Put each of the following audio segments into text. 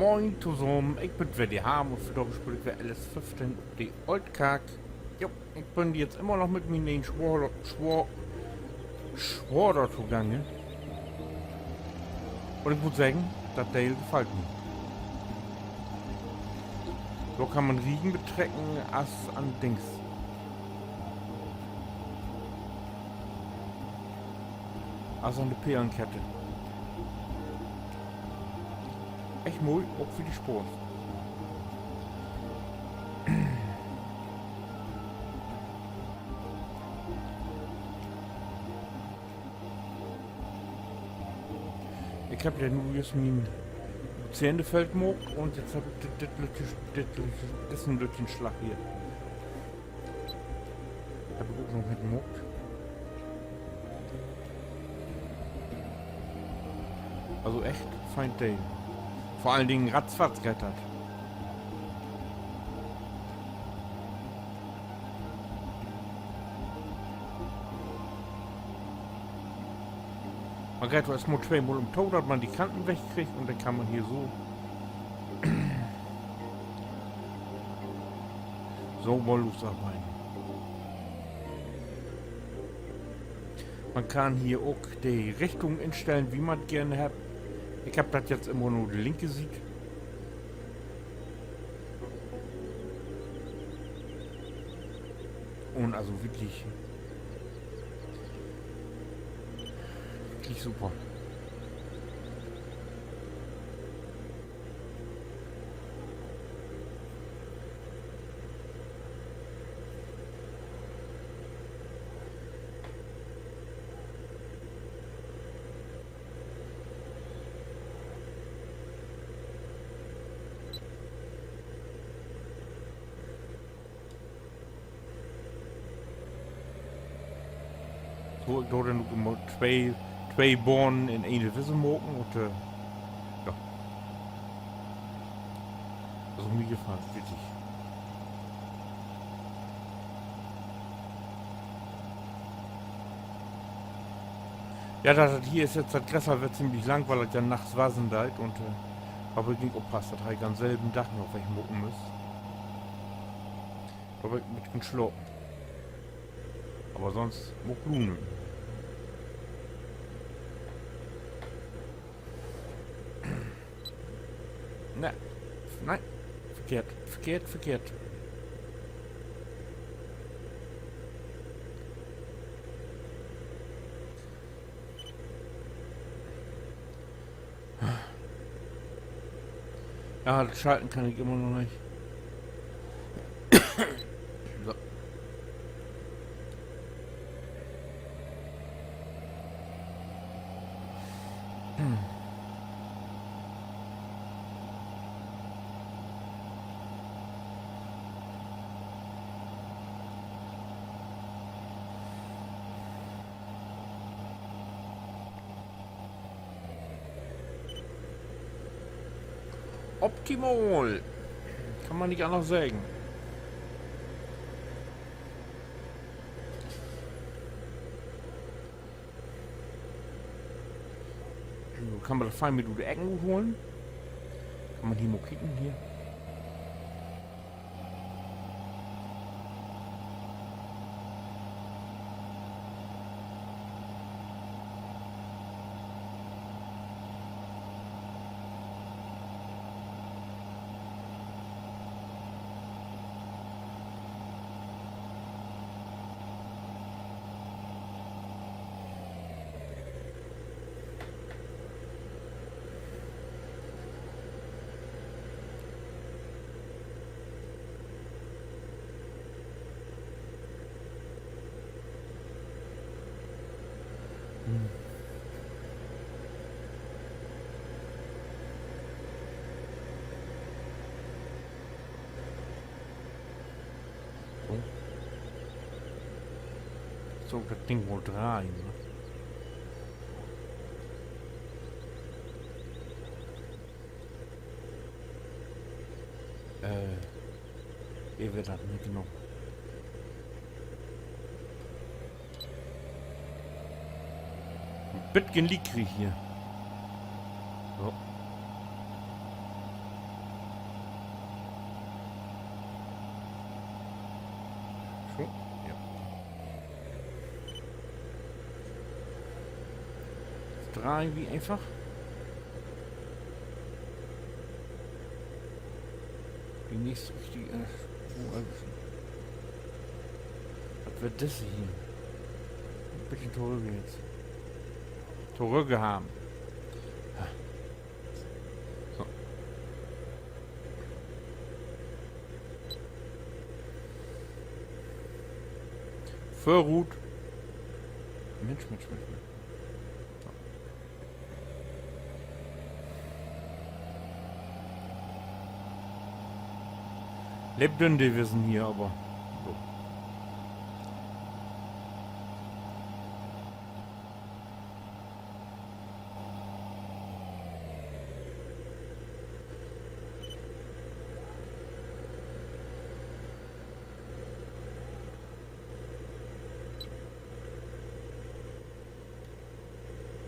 Moin zusammen, ich bin wieder die Ham und für das spielt wir LS15, die Oldkack. Jo, ich bin jetzt immer noch mit mir in den Schwader zugange. Und ich muss sagen, das Teil gefällt mir. So kann man Riegen betrecken als an Dings. Als an der Perlenkette. Echt mooi, auch für die Sport. Ich habe ja nur jetzt mein Zähnefeld gemacht und jetzt habe ich das ein bisschen Schlag hier. Habe ich auch noch mit gemacht. Also echt fein Teil. Vor allen Dingen ratzfatz gettert. Man geht erst mal zweimal im Tod, dass man die Kanten wegkriegt und dann kann man hier so mal losarbeiten. Man kann hier auch die Richtung einstellen, wie man gerne hat. Ich habe das jetzt immer nur die linke sieht. Und also wirklich super. So, ich da dann immer zwei Born in eine Wissen moken und ja. Also mir gefallen, wirklich. Ja, das hier ist jetzt, das Gräser wird ziemlich lang, weil es ja nachts wasen da und aber ich nicht aufpasst, das habe ich am selben Tag noch, wenn ich moken muss. Da wird mit dem Schlopp. Aber sonst mock Blumen. Ne, nein, verkehrt. Ja, das Schalten kann ich immer noch nicht. So. Optimal. Kann man nicht anders sagen. So kann man das fein mit den Ecken holen. Kann man hier mal kicken hier. So, das Ding wohl drehen. Ne? Wie wird das mitgenommen? Ein bisschen liegt krieg ich hier. So. rein, wie einfach. Die nächste richtige... was wird das hier? Ein bisschen zurück jetzt. Zurück haben. So. Verruht. Mensch. So. Lebt denn die wissen hier, aber so.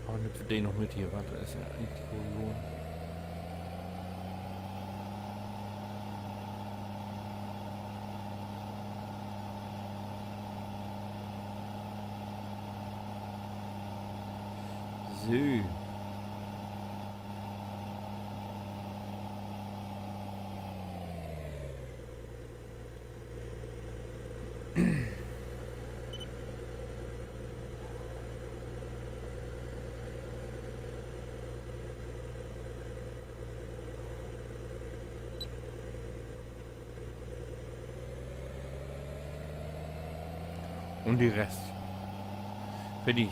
Aber nicht für den noch mit hier, warte, ist ja eigentlich so. So. Und die Rest. Für dich.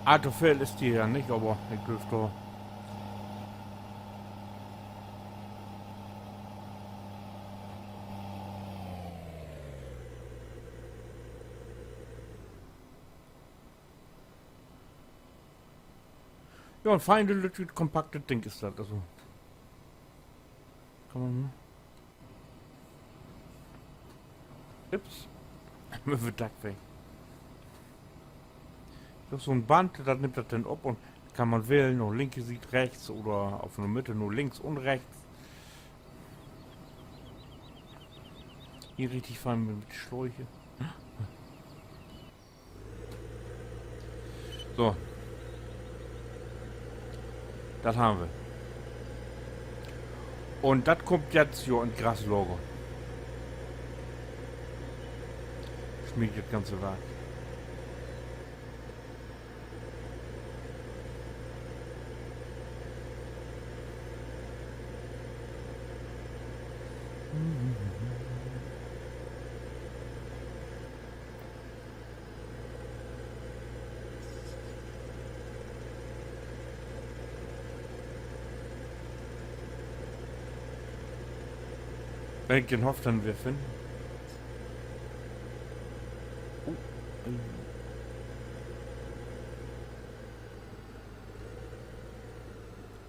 Artefell ist die ja nicht, aber ich dürfte. Ja, ein feines, kompaktes Ding ist das. Also. Kann man. Ups. Mir wird Tag weg. Das ist so ein Band, das nimmt das dann ab und kann man wählen, nur linke sieht rechts oder auf der Mitte nur links und rechts. Hier richtig fein mit Schläuche. So. Das haben wir. Und das kommt jetzt hier in Graslager. Schmiegt das ganze Werk. Wenn ich den hoffe, dann wir finden.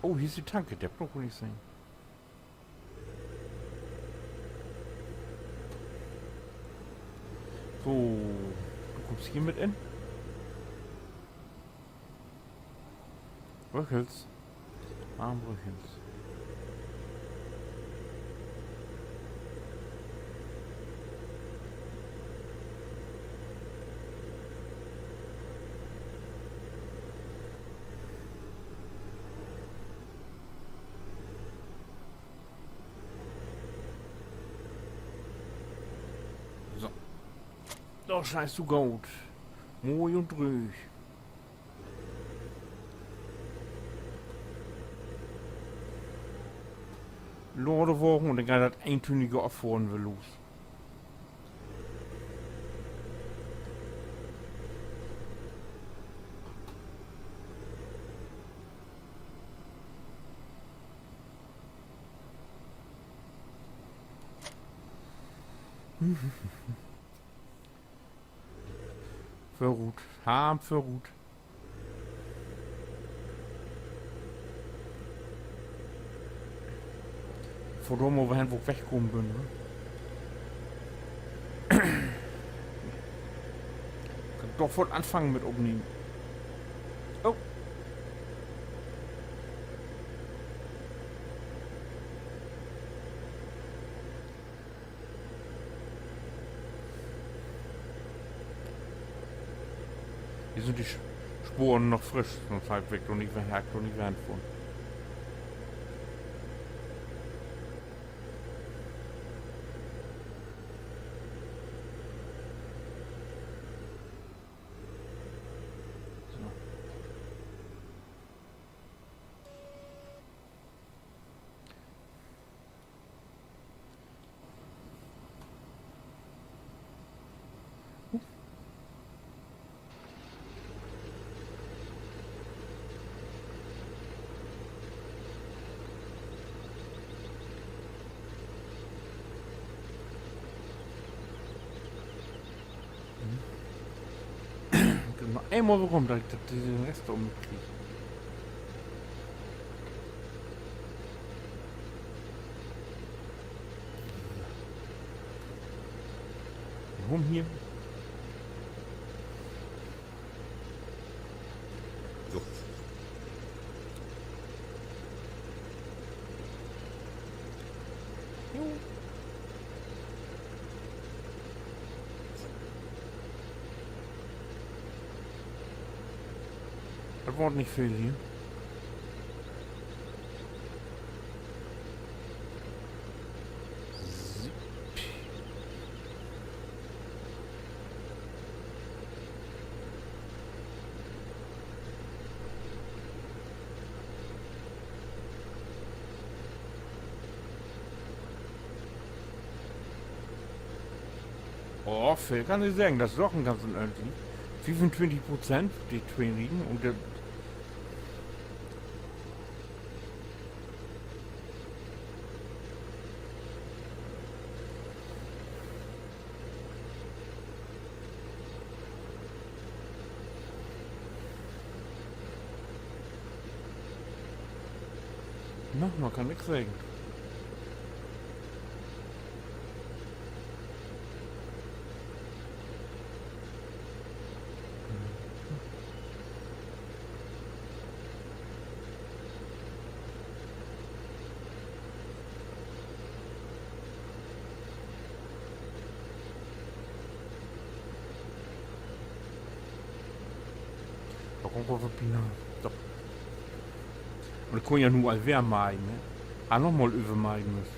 Oh, hier ist die Tanke, der braucht wohl nicht sein. So, du kommst hier mit in. Brüchels. Armbrüchels. So. Doch, scheiß du gut. Moi und ruhig. Lorde Wochen und dann geht das eintönige Auffahren wir los. Verruht. Ham verruht. Vor dem wir hin, wo wegkommen bin, ne? Kann doch voll anfangen mit umnehmen. Oh. Hier sind die Spuren noch frisch, sonst halb weg und nicht verhakt und nicht von. Genau. Einmal warum, dass ich den Rest da mitkriege. Warum hier? So. Jo. Das war nicht viel hier. Oh, Phil, kann ich sagen, das ist doch ein ganzen irgendwie. 25% die Twin liegen und der. Na, man kann nichts sagen. Da kommt was Pina. Doch. Und das kann ja nur all wer meinen, ne? Auch nochmal übermeiden müssen.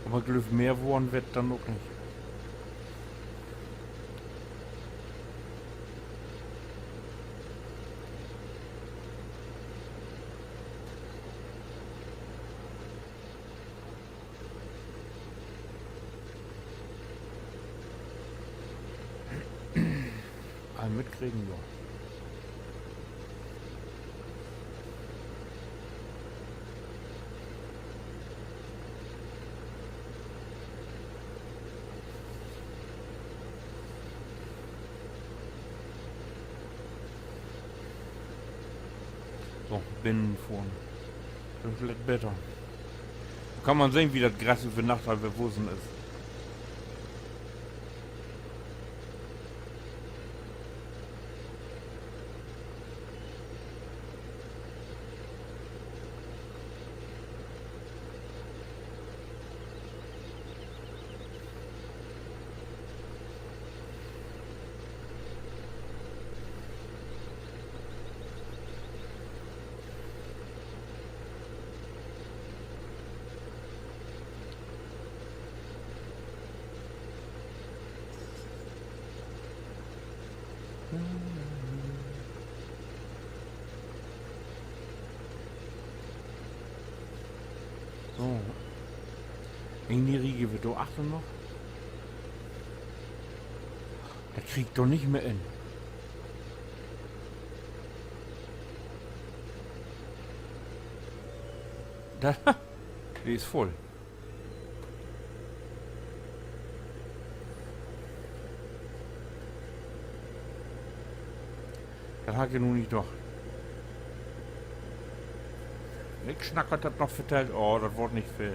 Aber Glück mehr worden wird dann noch nicht. All mitkriegen, ja. So, binnen vorn. Das ist vielleicht besser. Da kann man sehen, wie das Gras über Nacht halt bewusst ist. So. In die Riege wird du achten noch. Der kriegt doch nicht mehr in. Da, die ist voll. Das hat er nun nicht doch. Ich schnackert das noch verteilt. Oh, das wird nicht viel.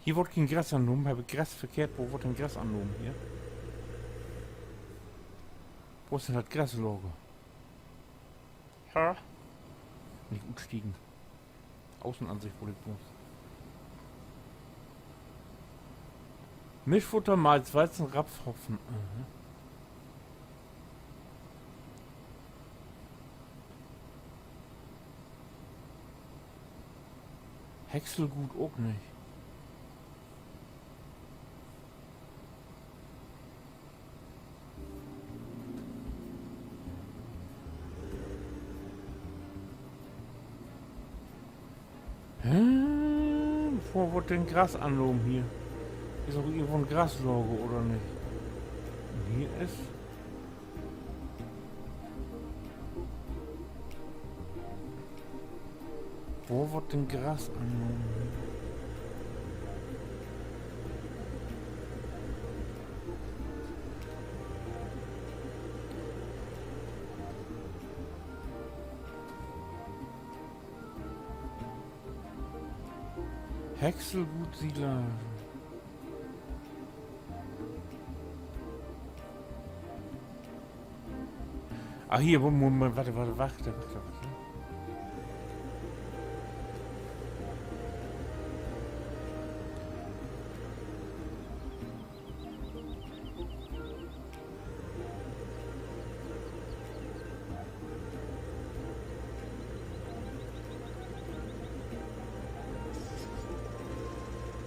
Hier wird kein Gras angenommen, habe Gras verkehrt, wo wird denn Gras angenommen hier? Wo ist denn das Graslager? Ja. Nicht umstiegen. Außenansicht, wo ich muss. Mischfutter, Malz, Weizen, Raps, Hopfen. Häckselgut auch nicht. Wo wird denn Gras angenommen hier? Ist auch irgendwo ein Graslager oder nicht? Und hier ist... Wo wird denn Gras angenommen? Häckselgut, Silage. Ah, hier, Moment, warte.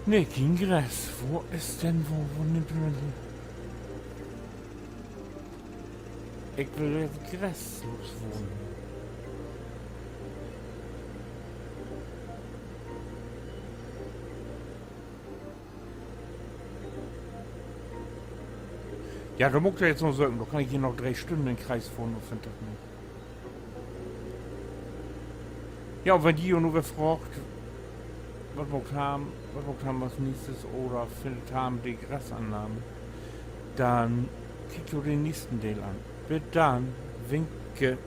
Ne, kein Gras. Wo ist denn, wo nimmt man hier? Ich will jetzt graslos wohnen. Ja, da muckt er jetzt noch sagen, da kann ich hier noch 3 Stunden den Kreis fahren und finde das nicht. Ja, und wenn die nur wer fragt, was wir haben als nächstes oder findet haben die Grasannahme, dann kickt du den nächsten Teil an. Bis dann, winke.